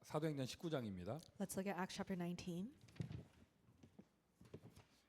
사도행전 19장입니다. Let's look at Acts chapter 19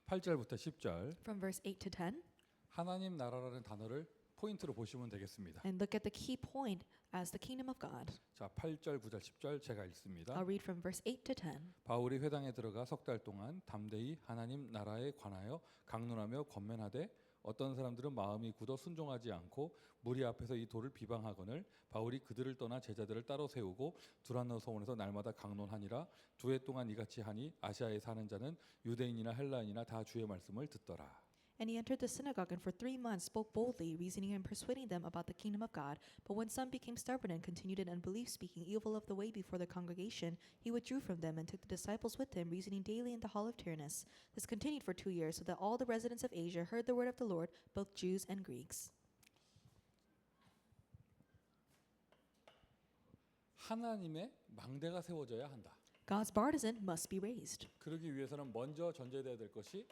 8절부터 10절. from verse 8 to 10 하나님 나라라는 단어를 포인트로 보시면 되겠습니다. and look at the key point as the kingdom of God. 자, 8절, 9절, 10절 제가 읽습니다. I'll read from verse 8 to 10. 바울이 회당에 들어가 석 달 동안 담대히 하나님 나라에 관하여 강론하며 권면하되 어떤 사람들은 마음이 굳어 순종하지 않고 무리 앞에서 이 도를 비방하거늘 바울이 그들을 떠나 제자들을 따로 세우고 두란노 소원에서 날마다 강론하니라. 2해 동안 이같이 하니 아시아에 사는 자는 유대인이나 헬라인이나 다 주의 말씀을 듣더라. And he entered the synagogue and for 3 months spoke boldly, reasoning and persuading them about the kingdom of God. But when some became stubborn and continued in unbelief, speaking evil of the way before the congregation, he withdrew from them and took the disciples with him, reasoning daily in the hall of Tyrannus. This continued for 2 years, so that all the residents of Asia heard the word of the Lord, both Jews and Greeks. 하나님의 망대가 세워져야 한다. God's partisan must be raised. 그러기 위해서는 먼저 전제돼야 될 것이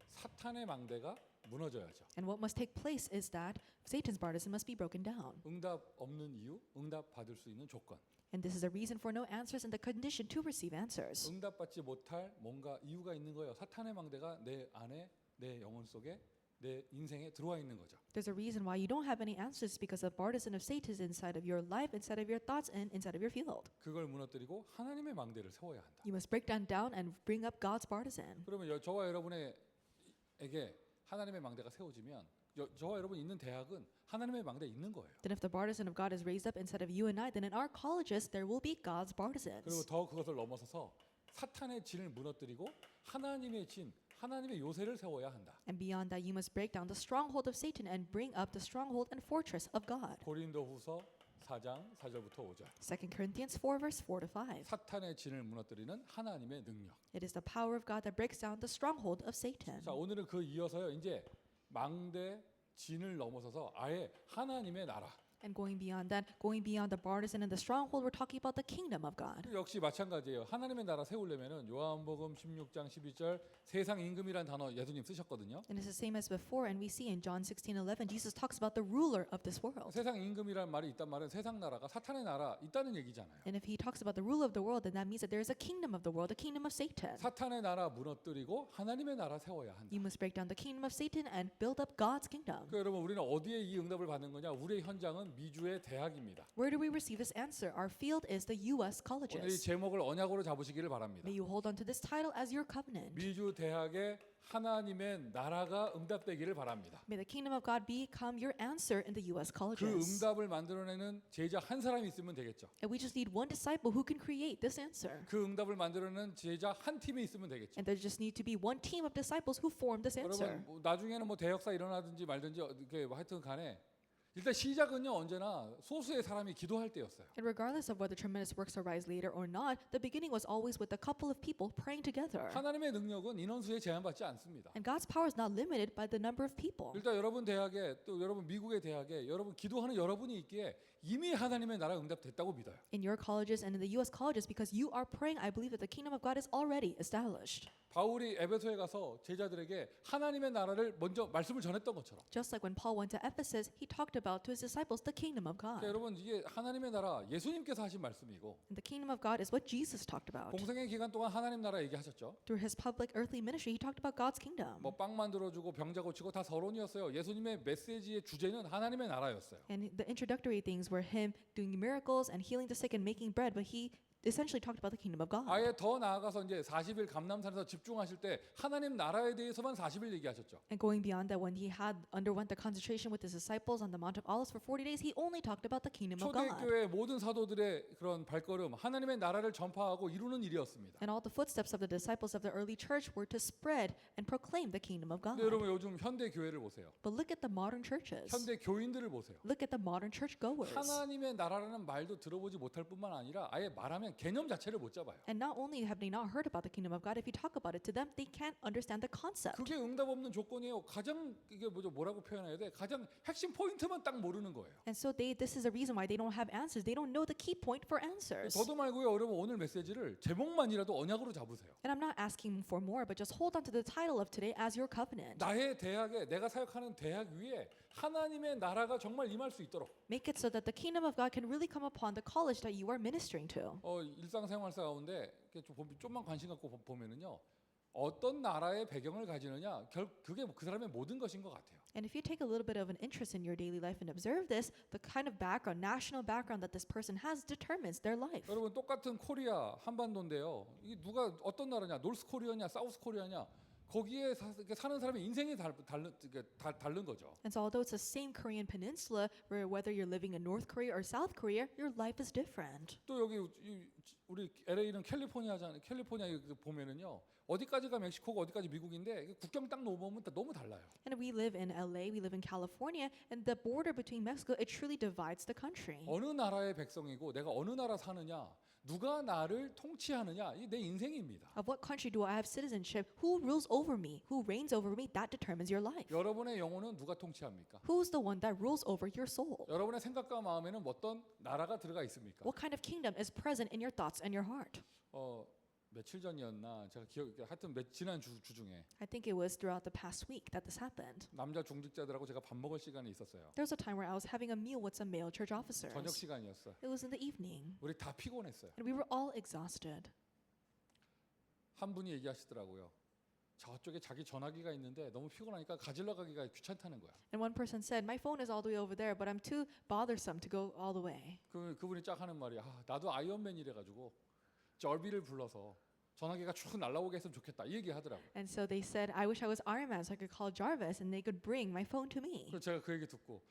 사탄의 망대가 무너져야죠. And what must take place is that Satan's partisan must be broken down. 응답 없는 이유, 응답 받을 수 있는 조건. And this is a reason for no answers and the condition to receive answers. 응답받지 못할 뭔가 이유가 있는 거예요. 사탄의 망대가 내 안에, 내 영혼 속에, 내 인생에 들어와 있는 거죠. There's a reason why you don't have any answers because the partisan of Satan is inside of your life, inside of your thoughts, and inside of your field. 그걸 무너뜨리고 하나님의 망대를 세워야 한다. You must break down and bring up God's partisan. 그러면 저와 여러분에게 하나님의 망대가 세워지면 저와 여러분이 있는 대학은 하나님의 망대에 있는 거예요. Then if the partisan of God is raised up inside of you and I, then in our colleges there will be God's 그리고 partisans. 더 그것을 넘어서서 사탄의 진을 무너뜨리고 하나님의 진, 하나님의 요새를 세워야 한다. And beyond that, you must break down the stronghold of Satan and bring up the stronghold and fortress of God. 고린도후서 4장 4절부터 5절. 2 Corinthians 4 verse 4 to 5. 사탄의 진을 무너뜨리는 하나님의 능력. It is the power of God that breaks down the stronghold of Satan. 자, 오늘은 그 이어서요. 이제 망대 진을 넘어서서 아예 하나님의 나라. And going beyond that, going beyond the partisan and the stronghold, we're talking about the kingdom of God. 역시 마찬가지예요. 하나님의 나라 세우려면은 요한복음 16장 12절 세상 임금이란 단어 예수님 쓰셨거든요. And it's the same as before, and we see in John 16:11, Jesus talks about the ruler of this world. 세상 임금이란 말이 있단 말은 세상 나라가 사탄의 나라 있다는 얘기잖아요. And if he talks about the ruler of the world, then that means that there is a kingdom of the world, a kingdom of Satan. 사탄의 나라 무너뜨리고 하나님의 나라 세워야 한다. You must break down the kingdom of Satan and build up God's kingdom. 그 여러분 우리는 어디에 이 응답을 받는 거냐? 우리의 현장은 미주의 대학입니다. Where do we receive this answer? Our field is the U.S. 오늘 이 colleges. 제목을 언약으로 잡으시기를 바랍니다. May you hold on to this title as your covenant. 미주 대학의 하나님의 나라가 응답되기를 바랍니다. May the kingdom of God become your answer in the U.S. 그 colleges. 응답을 만들어내는 제자 한 사람이 있으면 되겠죠. And we just need one disciple who can create this answer. 그 응답을 만들어내는 제자 한 팀이 있으면 되겠죠. And there just need to be one team of disciples who form this answer. 여러분 나중에는 대역사 일어나든지 말든지 이렇게 하여튼 간에 일단 시작은요 언제나 소수의 사람이 기도할 때였어요. And regardless of whether tremendous works arise later or not, the beginning was always with a couple of people praying together. 하나님의 능력은 인원수에 제한받지 않습니다. And God's power is not limited by the number of people. 일단 여러분 대학에 또 여러분 미국의 대학에 여러분 기도하는 여러분이 있기에 이미 하나님의 나라 응답됐다고 믿어요. In your colleges and in the U.S. colleges, because you are praying, I believe that the kingdom of God is already established. 바울이 에베소에 가서 제자들에게 하나님의 나라를 먼저 말씀을 전했던 것처럼. Just like when Paul went to Ephesus, he talked about to his disciples the kingdom of God. 그러니까 여러분 이게 하나님의 나라 예수님께서 하신 말씀이고 And the kingdom of God is what Jesus talked about. 공생의 기간 동안 하나님 나라 얘기하셨죠. Through his public earthly ministry, he talked about God's kingdom. 빵 만들어주고 병자 고치고 다 서론이었어요. 예수님의 메시지의 주제는 하나님의 나라였어요. And the introductory things were him doing miracles and healing the sick and making bread, but he essentially talked about the kingdom of God. 아예 더 나아가서 이제 40일 감람산에서 집중하실 때 하나님 나라에 대해서만 40일 얘기하셨죠. And going beyond that, when he had underwent the concentration with his disciples on the Mount of Olives for 40 days, he only talked about the kingdom of God. 초대교회 모든 사도들의 그런 발걸음 하나님의 나라를 전파하고 이루는 일이었습니다. And all the footsteps of the disciples of the early church were to spread and proclaim the kingdom of God. 근데 여러분 요즘 현대 교회를 보세요. But look at the modern churches. 현대 교인들을 보세요. Look at the modern church goers. 하나님의 나라라는 말도 들어보지 못할 뿐만 아니라 아예 말하면 개념 자체를 못 잡아요. And not only have they not heard about the kingdom of God, if you talk about it to them, they can't understand the concept. 그게 응답 없는 조건이에요. 가장 이게 뭐라고 표현해야 돼? 가장 핵심 포인트만 딱 모르는 거예요. And so this is the reason why they don't have answers. They don't know the key point for answers. 더도 말고요. 여러분 오늘 메시지를 제목만이라도 언약으로 잡으세요. And I'm not asking for more, but just hold on to the title of today as your covenant. 나의 대학에 내가 사역하는 대학 위에 하나님의 나라가 정말 임할 수 있도록 Make it so that the kingdom of God can really come upon the college that you are ministering to. 일상생활사 가운데 이렇게 좀만 관심 갖고 보면은요. 어떤 나라의 배경을 가지느냐 그게 그 사람의 모든 것인 것 같아요. And if you take a little bit of an interest in your daily life and observe this, the kind of background, national background that this person has determines their life. 여러분 똑같은 코리아 한반도인데요. 이게 누가 어떤 나라냐? 노스 코리아냐, 사우스 코리아냐? 거기에 사는 사람의 인생이 다른 거죠. And so although it's the same Korean peninsula, where whether you're living in North Korea or South Korea, your life is different. 또 여기 우리 LA는 캘리포니아잖아요. 캘리포니아 보면은요. 어디까지가 멕시코고 어디까지 미국인데 국경 딱 넘으면 너무 달라요. And we live in LA, we live in California, and the border between Mexico, it truly divides the country. 어느 나라의 백성이고 내가 어느 나라 사느냐, 누가 나를 통치하느냐, 이 내 인생입니다. Of what country do I have citizenship? Who rules over me? Who reigns over me? That determines your life. 여러분의 영혼은 누가 통치합니까? Who's the one that rules over your soul? 여러분의 생각과 마음에는 어떤 나라가 들어가 있습니까? What kind of kingdom is present in your thoughts and your heart? 며칠 전이었나 제가 하여튼 지난 주 중에 I think it was throughout the past week that this happened. 남자 중직자들하고 제가 밥 먹을 시간이 있었어요. There was a time where I was having a meal with some male church officers. 저녁 시간이었어요. It was in the evening, 우리 다 피곤했어요. and we were all exhausted. 한 분이 얘기하시더라고요. 저쪽에 자기 전화기가 있는데 너무 피곤하니까 가지러 가기가 귀찮다는 거야. And one person said, "My phone is all the way over there, but I'm too bothersome to go all the way." 그분이 쫙 하는 말이 나도 아이언맨이래 가지고 절비를 불러서 전화기가 쭉 날라오게 했으면 좋겠다. 이 얘기 하더라고요. And so they said, "I wish I was Iron Man, so I could call Jarvis, and they could bring my phone to me." 그래서 제가 그 얘기 듣고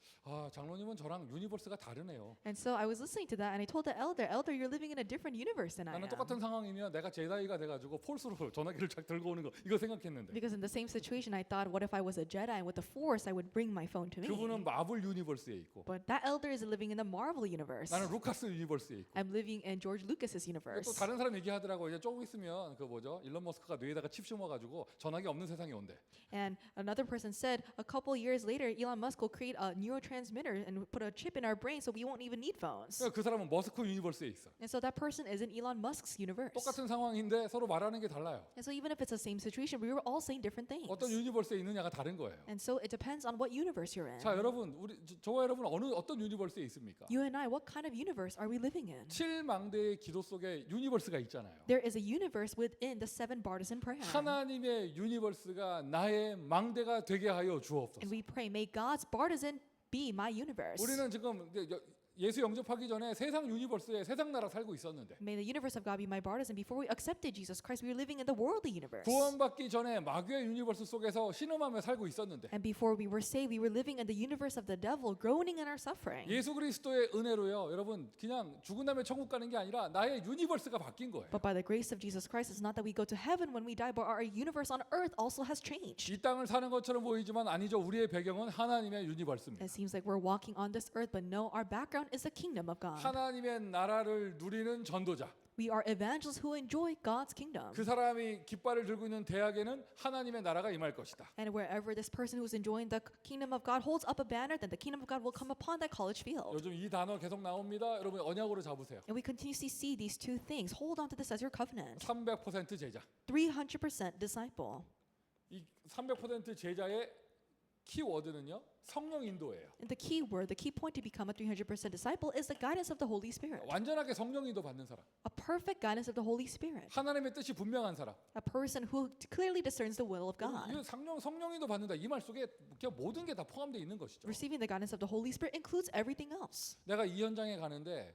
장로님은 저랑 유니버스가 다르네요. And so I was listening to that, and I told the elder, "Elder, you're living in a different universe than I 나는 am." 똑같은 상황이면 내가 제다이가 돼가지고 폴스로 전화기를 쫙 들고 오는 거 이거 생각했는데 Because in the same situation, I thought, what if I was a Jedi and with the Force, I would bring my phone to me? 그분은 마블 유니버스에 있고 But that elder is living in the Marvel universe. 나는 루카스 유니버스에 있고 I'm living in George Lucas's 또 universe. 다른 사람 얘기하더라고. 이제 조금 있으면 그 뭐죠? 일론 머스크가 뇌에다가 칩 심어가지고 전화기 없는 세상이 온대. And another person said, a couple years later, Elon Musk will create a neurotransmitter and put a chip in our brain, so we won't even need phones. 그 사람은 머스크 유니버스에 있어. And so that person is in Elon Musk's universe. 똑같은 상황인데 서로 말하는 게 달라요. And so even if it's the same situation, we were all saying different things. 어떤 유니버스에 있느냐가 다른 거예요. And so it depends on what universe you're in. 자, 여러분, 저와 여러분 어떤 유니버스에 있습니까? You and I, what kind of universe are we living in? 7망대의 기도 속에 유니버스가 있잖아요. There is a universe within the 7 partisan prayer. 하나님의 유니버스가 나의 망대가 되게 하여 주옵소서. And we pray, may God's partisan be my universe. 우리는 지금 예수 영접하기 전에 세상 유니버스에 세상 나라 살고 있었는데 May the universe of God be my partisan. Before we accepted Jesus Christ, we were living in the worldly universe. 구원받기 전에 마귀의 유니버스 속에서 신음하며 살고 있었는데 And before we were saved, we were living in the universe of the devil, groaning in our suffering. 예수 그리스도의 은혜로요, 여러분 그냥 죽은 다음에 천국 가는 게 아니라 나의 유니버스가 바뀐 거예요. But by the grace of Jesus Christ, it's not that we go to heaven when we die, but our universe on earth also has changed. 이 땅을 사는 것처럼 보이지만 아니죠. 우리의 배경은 하나님의 유니버스입니다. It seems like we're walking on this earth, but no, our background is the kingdom of God. 하나님의 나라를 누리는 전도자. We are evangelists who enjoy God's kingdom. 그 사람이 깃발을 들고 있는 대학에는 하나님의 나라가 임할 것이다. And wherever this person who's enjoying the kingdom of God holds up a banner, then the kingdom of God will come upon that college field. 요즘 이 단어 계속 나옵니다. 여러분 언약으로 잡으세요. And we continuously see these two things. Hold on to this as your covenant. 300% 제자. 300% disciple. 이 300% 제자의 키워드는요. 성령 인도예요. And the key word, the key point to become a 300% disciple is the guidance of the Holy Spirit. 완전하게 성령 인도 받는 사람. A perfect guidance of the Holy Spirit. 하나님의 뜻이 분명한 사람. A person who clearly discerns the will of God. 이 성령 인도 받는다. 이 말 속에 그냥 모든 게 다 포함되어 있는 것이죠. Receiving the guidance of the Holy Spirit includes everything else. 내가 이 현장에 가는데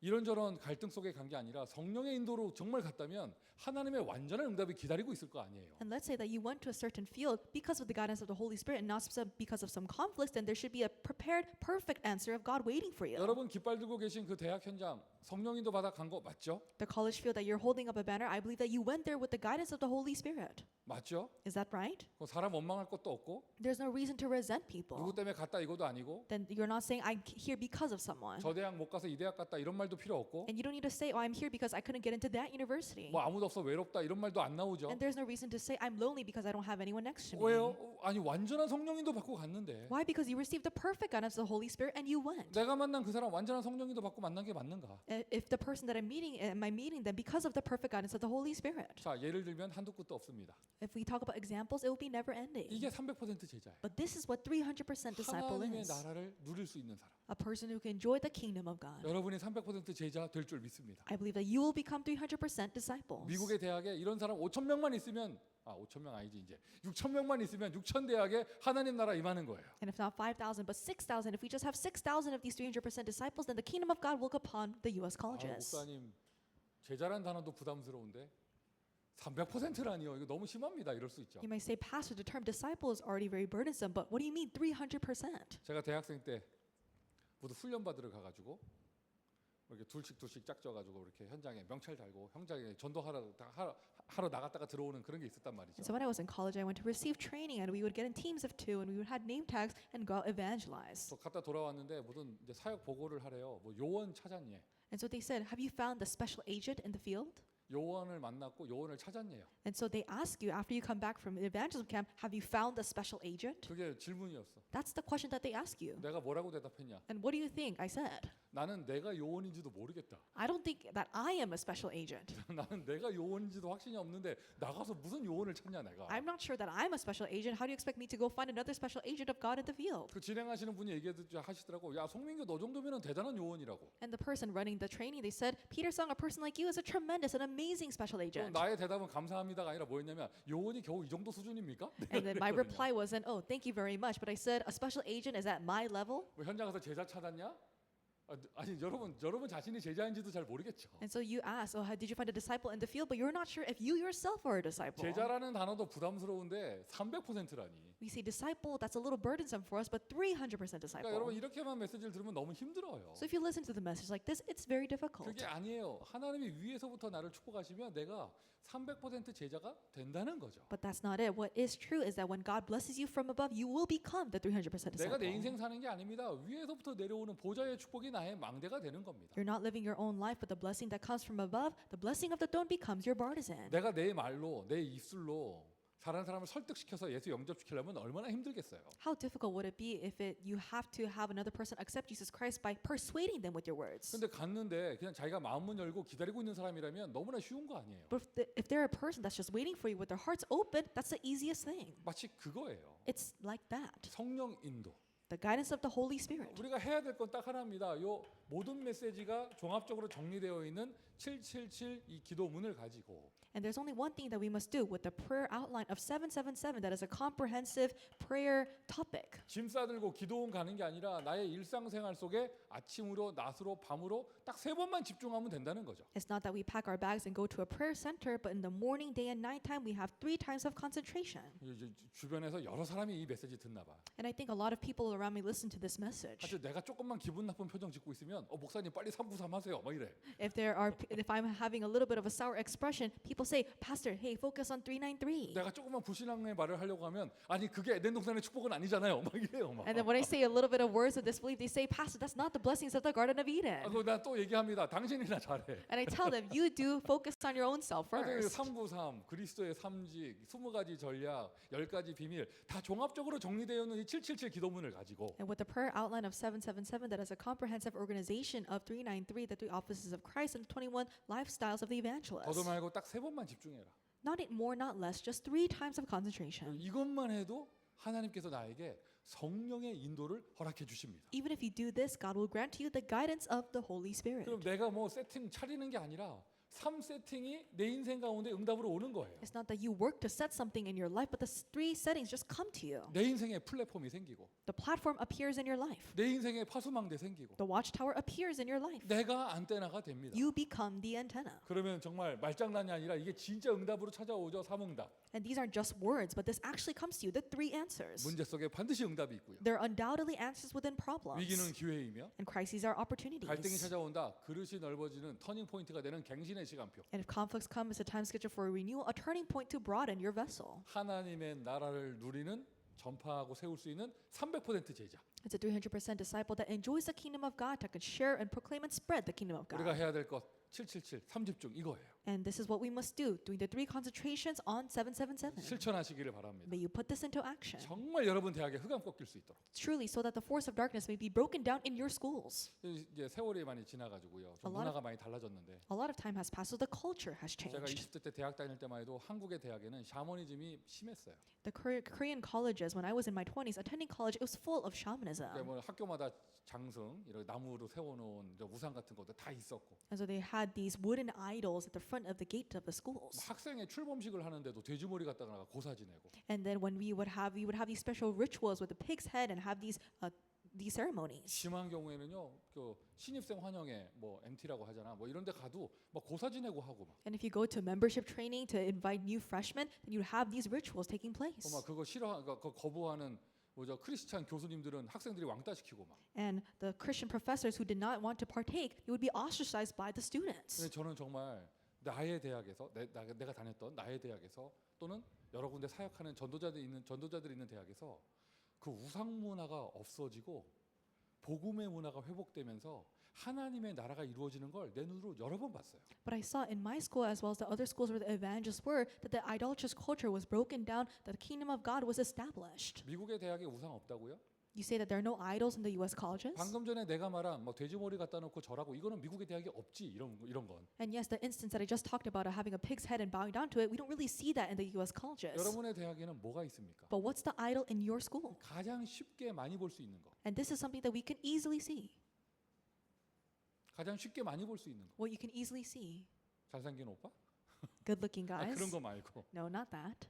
이런저런 갈등 속에 간 게 아니라 성령의 인도로 정말 갔다면 하나님의 완전한 응답이 기다리고 있을 거 아니에요. And let's say that you went to a certain field because of the guidance of the Holy Spirit and not because of some conflicts, then there should be a prepared, perfect answer of God waiting for you. 여러분 깃발 들고 계신 그 대학 현장 성령 인도 받아 간 거 맞죠? The college field that you're holding up a banner, I believe that you went there with the guidance of the Holy Spirit. 맞죠? Is that right? 사람 원망할 것도 없고 There's no reason to resent people. 누구 때문에 갔다 이거도 아니고 Then you're not saying I'm here because of someone. 저 대학 못 가서 이 대학 갔다 이런 말도 말도 필요 없고 And you don't need to say, oh, I'm here because I couldn't get into that university. 뭐 아무도 없어 외롭다 이런 말도 안 나오죠. And there's no reason to say, I'm lonely because I don't have anyone next to me. 왜요? 아니 완전한 성령인도 받고 갔는데 Why? Because you received the perfect guidance of the Holy Spirit and you went. 내가 만난 그 사람 완전한 성령인도 받고 만난 게 맞는가? If the person that I'm meeting, am I meeting them because of the perfect guidance of the Holy Spirit? 자 예를 들면 한두 끝도 없습니다. If we talk about examples, it will be never ending. 이게 300% 제자예요. But this is what 300% disciple 하나님의 is. 나라를 누릴 수 있는 사람. A person who can enjoy the kingdom of God. 여러분이 300% 제자 될 줄 믿습니다. I believe that you will become 300% disciples. 미국의 대학에 이런 사람 5천 명만 있으면 5천 명 아니지 이제 6천 명만 있으면 6천 대학에 하나님 나라 임하는 거예요. And if not 5,000, but 6,000, if we just have 6,000 of these 300% disciples, then the kingdom of God will come upon the U.S. colleges. 목사님 제자란 단어도 부담스러운데 300%라니요. 이거 너무 심합니다. 이럴 수 있죠. You might say, Pastor, the term disciple is already very burdensome, but what do you mean 300%? 제가 대학생 때 모두 훈련 받으러 가가지고 이렇게 둘씩 짝져가지고 이렇게 현장에 명찰 달고 현장에 전도하러 나갔다가 들어오는 그런 게 있었단 말이죠. And so when I was in college, I went to receive training, and we would get in teams of 2, and we would have name tags and go out evangelize. 또 갔다 돌아왔는데 무슨 이제 사역 보고를 하래요. 뭐 요원 찾았니? And so they said, have you found the special agent in the field? 요원을 만났고 요원을 찾았니요. And so they ask you after you come back from the evangelism camp, have you found the special agent? 그게 질문이었어. That's the question that they ask you. 내가 뭐라고 대답했냐? And what do you think I said? 나는 내가 요원인지도 모르겠다. I don't think that I am a special agent. 나는 내가 요원인지도 확신이 없는데 나가서 무슨 요원을 찾냐 내가. I'm not sure that I'm a special agent. How do you expect me to go find another special agent of God in the field? 그 진행하시는 분이 하시더라고. 야 송민규 너 정도면은 대단한 요원이라고. And the person running the training, they said, Peter Sung, a person like you is a tremendous and amazing special agent. 나의 대답은 감사합니다가 아니라 뭐였냐면 요원이 겨우 이 정도 수준입니까? And then my reply wasn't, oh, thank you very much. But I said, a special agent is at my level. 뭐 현장 가서 제자 찾았냐? 아니 여러분 자신이 제자인지도 잘 모르겠죠. And so you ask, oh, did you find a disciple in the field? But you're not sure if you yourself are a disciple. 제자라는 단어도 부담스러운데 300%라니. We say disciple, that's a little burdensome for us, but 300% 그러니까 disciple. 여러분 이렇게만 메시지를 들으면 너무 힘들어요. So if you listen to the message like this, it's very difficult. 그게 아니에요. 하나님이 위에서부터 나를 축복하시면 내가 300% 제자가 된다는 거죠. But that's not it. What is true is that when God blesses you from above, you will become the 300% 내가 내 disciple. 인생 사는 게 아닙니다. 위에서부터 내려오는 보좌의 축복이 나의 망대가 되는 겁니다. You're not living your own life, but the blessing that comes from above, the blessing of the throne becomes your partisan. 내가 내 말로 내 입술로 다른 사람을 설득시켜서 예수 영접시키려면 얼마나 힘들겠어요. How difficult would it be if you have to have another person accept Jesus Christ by persuading them with your words? 근데 갔는데 그냥 자기가 마음문 열고 기다리고 있는 사람이라면 너무나 쉬운 거 아니에요. But if they're a person that's just waiting for you with their hearts open, that's the easiest thing. 마치 그거예요. It's like that. 성령 인도. The guidance of the Holy Spirit. 우리가 해야 될 건 딱 하나입니다. 요 모든 메시지가 종합적으로 정리되어 있는 777 이 기도문을 가지고 And there's only one thing that we must do with the prayer outline of 777 that is a comprehensive prayer topic. 짐 싸들고 기도원 가는 게 아니라 나의 일상생활 속에 아침으로 낮으로 밤으로 딱 3번만 집중하면 된다는 거죠. It's not that we pack our bags and go to a prayer center, but in the morning, day, and night time, we have 3 times of concentration. 이제 주변에서 여러 사람이 이 메시지 듣나 봐. And I think a lot of people around me listen to this message. 하여튼 내가 조금만 기분 나쁜 표정 짓고 있으면 목사님 빨리 393 하세요. 막 이래. If I'm having a little bit of a sour expression, people say, Pastor, hey, focus on 393. 내가 조금만 불신앙의 말을 하려고 하면 아니 그게 에덴 동산의 축복은 아니잖아요. 막 이래요. 막. And then when I say a little bit of words of disbelief, they say, Pastor, that's not the blessings of the Garden of Eden. 나또 얘기합니다. 당신이나 잘해. And I tell them, you do focus on your own self first. 393 그리스도의 삼직 20가지 전략 10가지 비밀 다 종합적으로 정리되어 있는 이 777 기도문을 가지고 And with the prayer outline of 777 that is a comprehensive organization of 393, the 3 offices of Christ and 21 lifestyles of the evangelist. 더도 말고 딱 3번만 집중해라. Not more, not less, just 3 times of concentration. 이것만 해도 하나님께서 나에게 성령의 인도를 허락해 주십니다. Even if you do this, God will grant you the guidance of the Holy Spirit. 그럼 내가 뭐 세팅 차리는 게 아니라 3세팅이 내 인생 가운데 응답으로 오는 거예요. It's not that you work to set something in your life, but the 3 settings just come to you. 내 인생에 플랫폼이 생기고 The platform appears in your life. 내 인생에 파수망대 생기고 The watchtower appears in your life. 내가 안테나가 됩니다. You become the antenna. 그러면 정말 말장난이 아니라 이게 진짜 응답으로 찾아오죠. 3응답. And these aren't just words, but this actually comes to you, the 3 answers. 문제 속에 반드시 응답이 있고요. There are undoubtedly answers within problems. 위기는 기회이며 And crises are 갈등이 opportunities. 찾아온다. 그릇이 넓어지는 터닝 포인트가 되는 갱신의 시간표. And if conflicts come, it's a time schedule for a renewal, a turning point to broaden your vessel. 하나님의 나라를 누리는 전파하고 세울 수 있는 300% 제자. It's a 300% disciple that enjoys the kingdom of God, that can share and proclaim and spread the kingdom of 우리가 God. 해야 될 것 777 3집중 이거예요. And this is what we must do, doing the 3 concentrations on 777. 실천하시기를 바랍니다. May you put this into action, 정말 여러분 대학에 흑암 꺾일 수 있도록. truly, so that the force of darkness may be broken down in your schools. 이제 세월이 많이 지나가지고요. 좀 A lot of- 문화가 많이 달라졌는데 A lot of time has passed, so the culture has 제가 changed. 20대 때 대학 다닐 때만 해도 한국의 대학에는 샤머니즘이 심했어요. The Korean colleges, when I was in my 20s, attending college, it was full of shamanism. 그러니까 뭐 학교마다 장승, 이런 나무로 세워놓은 이제 우상 같은 것도 다 있었고 And so they had these wooden idols at the front of the gate of the 뭐 schools. 학생의 출범식을 하는데도 돼지머리 갖다가 고사 지내고 And then when we would have these special rituals with the pig's head and have these ceremonies. 심한 경우에는요 그 신입생 환영회 뭐 MT라고 하잖아 뭐 이런데 가도 막 고사 지내고 하고 막 And if you go to membership training to invite new freshmen, then you have these rituals taking place. 막 그거 그거 거부하는 뭐죠 크리스찬 교수님들은 학생들이 왕따 시키고 막. And the Christian professors who did not want to partake, they would be ostracized by the students. 근데 저는 정말 나의 대학에서 내가 다녔던 나의 대학에서 또는 여러 군데 사역하는 전도자들이 있는 대학에서 그 우상 문화가 없어지고 복음의 문화가 회복되면서 하나님의 나라가 이루어지는 걸 내 눈으로 여러 번 봤어요. But I saw in my school as well as the other schools where the evangelists were that the idolatrous culture was broken down, that the kingdom of God was established. 미국의 대학에 우상 없다고요? You say that there are no idols in the U.S. colleges? 방금 전에 내가 말한 뭐 돼지머리 갖다 놓고 절하고 이거는 미국의 대학에 없지 이런 건. And yes, the instance that I just talked about of having a pig's head and bowing down to it, we don't really see that in the U.S. colleges. 여러분의 대학에는 뭐가 있습니까? But what's the idol in your school? 가장 쉽게 많이 볼 수 있는 거. And this is something that we can easily see. 가장 쉽게 많이 볼 수 있는 거. What you can easily see. 잘생긴 오빠? Good-looking 아, guys. 그런 거 말고. No, not that.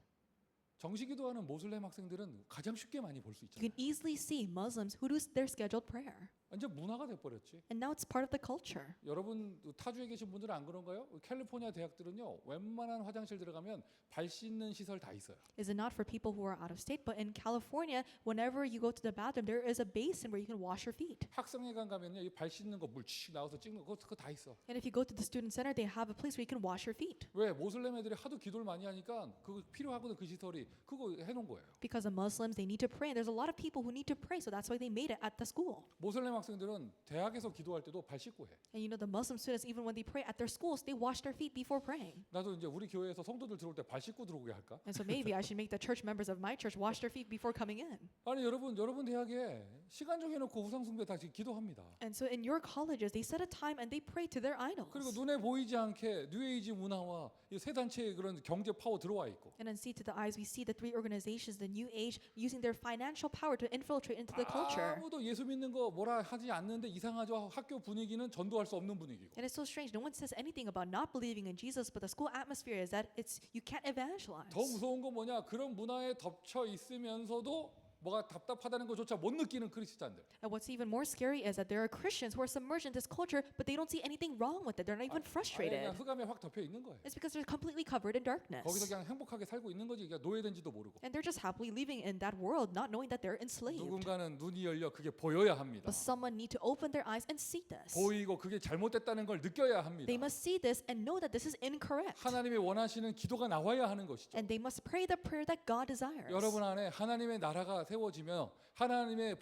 정시기도하는 모슬렘 학생들은 가장 쉽게 많이 볼 수 You 있잖아요. can easily see Muslims who do their scheduled prayer. 완전 문화가 돼 버렸지. And now it's part of the culture. 여러분 타주에 계신 분들은 안 그런가요? 캘리포니아 대학들은요. 웬만한 화장실 들어가면 발 씻는 시설 다 있어요. Is it not for people who are out of state? But in California, whenever you go to the bathroom, there is a basin where you can wash your feet. 학생회관 가면요. 이 발 씻는 거 물 나와서 찍는 거 그거 다 있어. And if you go to the student center, they have a place where you can wash your feet. 왜 모슬렘 애들이 하도 기도를 많이 하니까 그거 필요하거든 그 시설이 그거 해놓은 거예요. Because the Muslims, they need to pray. And there's a lot of people who need to pray, so that's why they made it at the school. 모슬렘 학생들은 대학에서 기도할 때도 발 씻고 해. And you know, the Muslim students, even when they pray at their schools, they wash their feet before praying. 나도 이제 우리 교회에서 성도들 들어올 때 발 씻고 들어오게 할까? And so maybe I should make the church members of my church wash their feet before coming in. 아니 여러분 대학에 시간 정해놓고 우상 숭배 다 기도합니다. And so in your colleges, they set a time and they pray to their idols. 그리고 눈에 보이지 않게 뉴에이지 문화와 이 세 단체의 그런 경제 파워 들어와 있고. And then see to the eyes, we see the 3 organizations, the New Age, using their financial power to infiltrate into the culture. 아무도 예수 믿는 거 뭐라 하지 않는데 이상하죠. 학교 분위기는 전도할 수 없는 분위기고. And it's so strange. No one says anything about not believing in Jesus, but the school atmosphere is that you can't evangelize. 더 무서운 건 뭐냐? 그런 문화에 덮쳐 있으면서도 뭐가 답답하다는 것조차 못 느끼는 크리스찬들. And what's even more scary is that there are Christians who are submerged in this culture, but they don't see anything wrong with it. They're not even 아니, frustrated. 그냥 흑암에 확 덮여 있는 거예요. It's because they're completely covered in darkness. 거기서 그냥 행복하게 살고 있는 거지. 그러니까 노예된지도 모르고. And they're just happily living in that world, not knowing that they're enslaved. 누군가는 눈이 열려 그게 보여야 합니다. But someone need to open their eyes and see this. 보이고 그게 잘못됐다는 걸 느껴야 합니다. They must see this and know that this is incorrect. 하나님이 원하시는 기도가 나와야 하는 것이죠. And they must pray the prayer that God desires. 여러분 안에 하나님의 나라가 세워지면 하나님이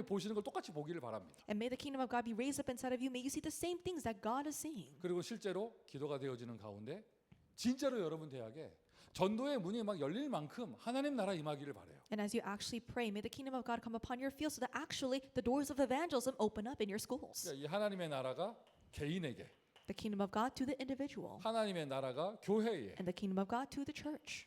보시는 걸 똑같이 보기를 바랍니다. And may the kingdom of God be raised up inside of you. May you see the same things that God is seeing. 그리고 실제로 기도가 되어지는 가운데 진짜로 여러분 대학에 전도의 문이 막 열릴 만큼 하나님 나라 임하기를 바라요. And as you actually pray, may the kingdom of God come upon your field so that actually the doors of evangelism open up in your schools. 그러니까 이 하나님의 나라가 개인에게, The kingdom of God to the individual. 하나님의 나라가 교회에. And the kingdom of God to the church.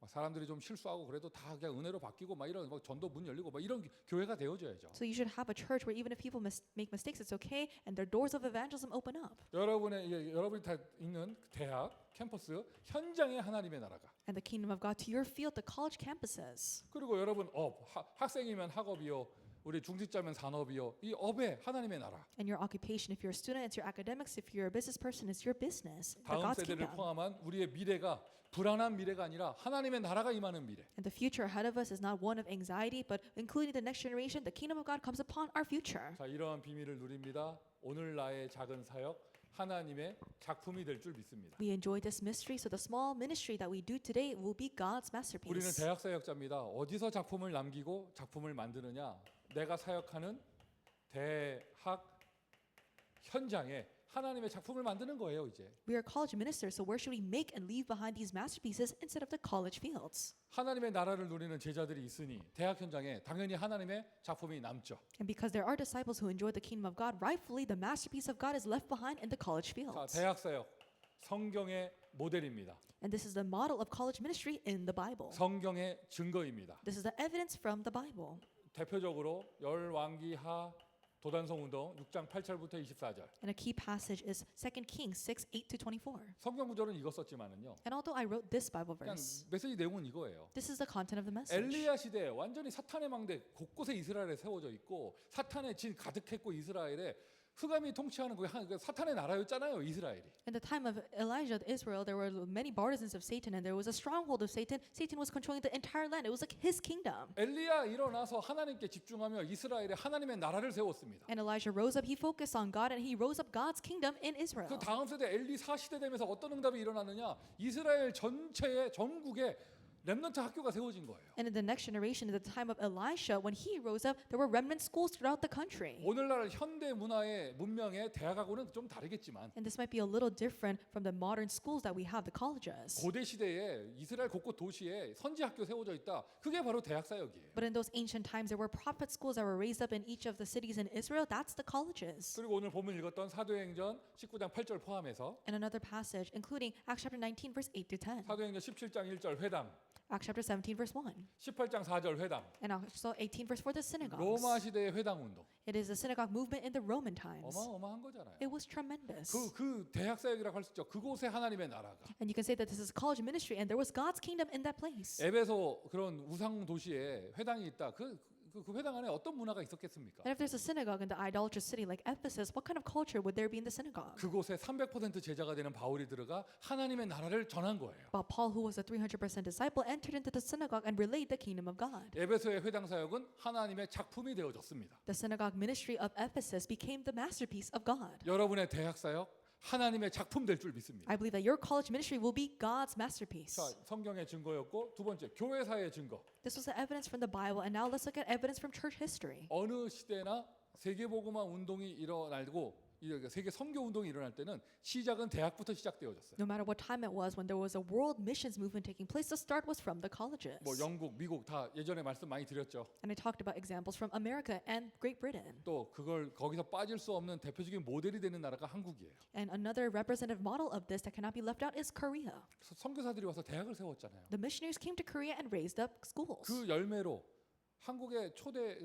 사람들이 좀 실수하고 그래도 다 그냥 은혜로 바뀌고 막 이런 막 전도 문 열리고 막 이런 교회가 되어져야죠. So you should have a church where even if people make mistakes, it's okay, and their doors of evangelism open up. 여러분이 다 있는 대학 캠퍼스 현장에 하나님의 나라가. And the kingdom of God to your field, the college campuses. 그리고 여러분 학생이면 학업이요. 우리 중직자면 산업이요. 이 업에 하나님의 나라. And your occupation, if you're a student, it's your academics. If you're a business person, it's your business. The 다음 God's 세대를 kingdom. 포함한 우리의 미래가 불안한 미래가 아니라 하나님의 나라가 임하는 미래. And the future ahead of us is not one of anxiety, but including the next generation, the kingdom of God comes upon our future. 자, 이러한 비밀을 누립니다. 오늘 나의 작은 사역 하나님의 작품이 될 줄 믿습니다. We enjoy this mystery, so the small ministry that we do today will be God's 우리는 masterpiece. 대학 사역자입니다. 어디서 작품을 남기고 작품을 만드느냐? 내가 사역하는 대학 현장에 하나님의 작품을 만드는 거예요, 이제. We are college ministers, so where should we make and leave behind these masterpieces instead of the college fields? 하나님의 나라를 누리는 제자들이 있으니 대학 현장에 당연히 하나님의 작품이 남죠. And because there are disciples who enjoy the kingdom of God, rightfully the masterpiece of God is left behind in the college 자, fields. 대학 사역 성경의 모델입니다. And this is the model of college ministry in the Bible. 성경의 증거입니다. This is the evidence from the Bible. 대표적으로 열왕기하 도단성 운동 6장 8절부터 24절. And a key passage is 2 Kings 6:8-24. 성경 구절은 이거 썼지만은요. And although I wrote this Bible 그냥 verse, 메시지 내용은 이거예요. this is the content of the message. 엘리야 시대에 완전히 사탄의 망대 곳곳에 이스라엘에 세워져 있고 사탄의 진 가득했고 이스라엘에 흑암이 통치하는 그 사탄의 나라였잖아요, 이스라엘이. In the time of Elijah, Israel, there were many partisans of Satan, and there was a stronghold of Satan. Satan was controlling the entire land. It was like his kingdom. 엘리야 일어나서 하나님께 집중하며 이스라엘에 하나님의 나라를 세웠습니다. And Elijah rose up. He focused on God, and he rose up God's kingdom in Israel. 그 다음 세대 엘리 4시대 되면서 어떤 응답이 일어나느냐? 이스라엘 전체의 전국에 렘넌트 학교가 세워진 거예요. And in the next generation, at the time of Elisha, when he rose up, there were remnant schools throughout the country. 오늘날 현대 문화의 문명의 대학하고는 좀 다르겠지만 And this might be a little different from the modern schools that we have, the colleges. 고대 시대에 이스라엘 곳곳 도시에 선지 학교 세워져 있다. 그게 바로 대학 사역이에요. But in those ancient times, there were prophet schools that were raised up in each of the cities in Israel. That's the colleges. 그리고 오늘 본문 읽었던 사도행전 19장 8절 포함해서 And another passage, including Acts chapter 19, verse 8 through 10, 사도행전 17장 1절 회당, Acts chapter 17, verse 1, 18장 4절 회당, and also 18, verse 4, the synagogues. 로마 시대의 회당 운동. It is the synagogue movement in the Roman times. 어마어마한 거잖아요. It was tremendous. 그 대학 사역이라고 할 수 있죠. 그곳에 하나님의 나라가. And you can say that this is college ministry, and there was God's kingdom in that place. 에베소 그런 우상 도시에 회당이 있다. 그 회당 안에 어떤 문화가 있었겠습니까? And if there's a synagogue in the idolatrous city like Ephesus, what kind of culture would there be in the synagogue? 그곳에 300% 제자가 되는 바울이 들어가 하나님의 나라를 전한 거예요. But Paul, who was a 300% disciple, entered into the synagogue and relayed the kingdom of God. 에베소의 회당 사역은 하나님의 작품이 되어졌습니다. The synagogue ministry of Ephesus became the masterpiece of God. 여러분의 대학 사역 하나님의 작품 될 줄 믿습니다. I believe that your college ministry will be God's masterpiece. 자, 성경의 증거였고 두 번째 교회사의 증거. This was the evidence from the Bible, and now let's look at evidence from church history. 어느 시대나 세계복음화 운동이 일어나고 세계 선교 운동이 일어날 때는 시작은 대학부터 시작되어졌어요. No matter what time it was, when there was a world missions movement taking place, the start was from the colleges. 뭐 영국, 미국 다 예전에 말씀 많이 드렸죠. And I talked about examples from America and Great Britain. 또 그걸 거기서 빠질 수 없는 대표적인 모델이 되는 나라가 한국이에요. And another representative model of this that cannot be left out is Korea. 그래서 선교사들이 와서 대학을 세웠잖아요. The missionaries came to Korea and raised up schools. 그 열매로 한국의 초대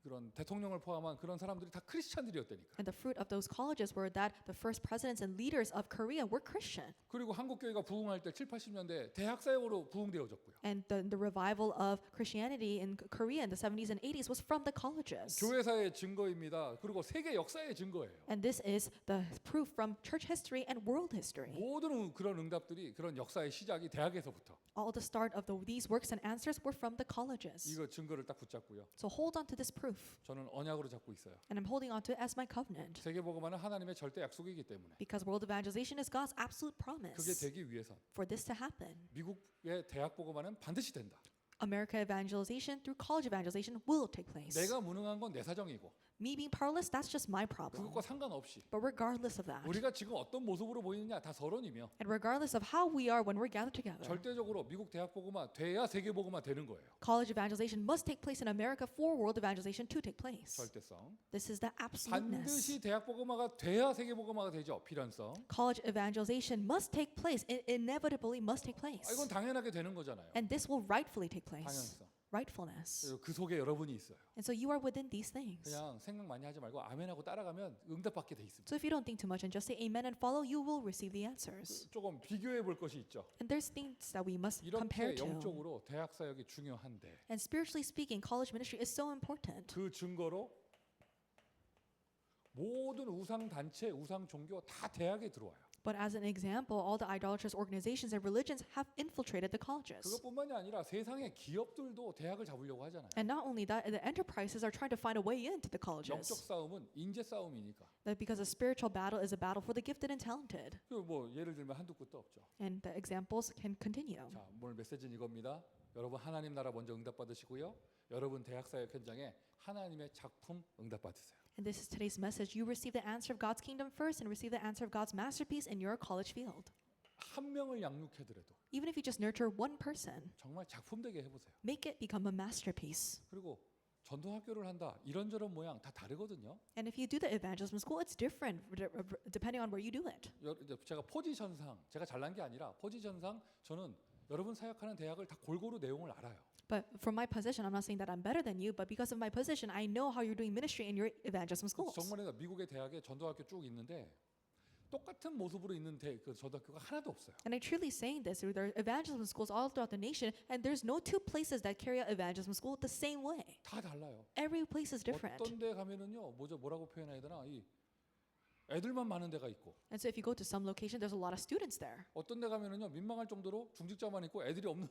그런 대통령을 포함한 그런 사람들이 다 크리스찬들이었다니까. And the fruit of those colleges were that the first presidents and leaders of Korea were Christian. 그리고 한국 교회가 부흥할 때 7, 80년대 대학 사역으로 부흥되어졌고요. And the revival of Christianity in Korea in the 70s and 80s was from the colleges. 교회사의 증거입니다. 그리고 세계 역사의 증거예요. And this is the proof from church history and world history. 모든 그런 응답들이 그런 역사의 시작이 대학에서부터. All the start of these works and answers were from the colleges. 이거 증거를 딱 붙잡고요. So hold on to this proof. 저는 언약으로 잡고 있어요. And I'm holding on to it as my covenant. 세계복음화는 하나님의 절대 약속이기 때문에. Because world evangelization is God's absolute 그게 promise. 되기 위해선 For this to happen, 미국의 대학 복음화는 반드시 된다. America evangelization through college evangelization will take place. 내가 무능한 건 내 사정이고 Me being powerless, that's just my problem. 그것과 상관없이 But regardless of that, 우리가 지금 어떤 모습으로 보이느냐 다 서론이며 and regardless of how we are when we're gathered together, 절대적으로 미국 대학 복음화 돼야 세계 복음화 되는 거예요. college evangelization must take place in America for world evangelization to take place. 절대성. This is the absoluteness. 반드시 대학 복음화가 돼야 세계 복음화가 되죠. 필연성. College evangelization must take place. It inevitably must take place. 이건 당연하게 되는 거잖아요. And this will rightfully take place. 당연성. Rightfulness. 그 속에 여러분이 있어요. And so you are within these things. 그냥 생각 많이 하지 말고 아멘하고 따라가면 응답받게 돼 있습니다. So if you don't think too much and just say amen and follow, you will receive the answers. 조금 비교해 볼 것이 있죠. And there's things that we must compare 이렇게 to. 영적으로 대학 사역이 중요한데 And spiritually speaking, college ministry is so important. 그 증거로 모든 우상 단체, 우상 종교 다 대학에 들어와요. But as an example, all the idolatrous organizations and religions have infiltrated the colleges. 그것뿐만이 아니라 세상의 기업들도 대학을 잡으려고 하잖아요. And not only that, the enterprises are trying to find a way into the 영적 colleges. 싸움은 인재 싸움이니까. That because a spiritual battle is a battle for the gifted and talented. 뭐 예를 들면 한두 끝도 없죠. And the examples can continue. 자, 오늘 메시지는 이겁니다. 여러분 하나님 나라 먼저 응답 받으시고요. 여러분 대학 사역 현장에 하나님의 작품 응답 받으세요. And this is today's message. You receive the answer of God's kingdom first and receive the answer of God's masterpiece in your college field. 한 명을 양육해드려도 Even if you just nurture one person, 정말 작품 되게 해보세요. make it become a masterpiece. 그리고 전도학교를 한다. 이런저런 모양 다 다르거든요. And if you do the evangelism school, it's different depending on where you do it. 이제 제가 포지션상 제가 잘난 게 아니라 포지션상 저는 여러분 사역하는 대학을 다 골고루 내용을 알아요. But from my position, I'm not saying that I'm better than you, but because of my position, I know how you're doing ministry in your evangelism schools. 정말 미국의 대학에 전도학교 쭉 있는데 똑같은 모습으로 있는 그 전도학교가 하나도 없어요. And I'm truly saying this. There are evangelism schools all throughout the nation, and there's no two places that carry out evangelism school the same way. 다 달라요. Every place is different. 어떤 데 가면은요, 뭐라고 표현해야 되나, 이 애들만 많은 데가 있고, And so if you go to some location, there's a lot of students there. 어떤 데 가면은요, 민망할 정도로 중직자만 있고 애들이 없는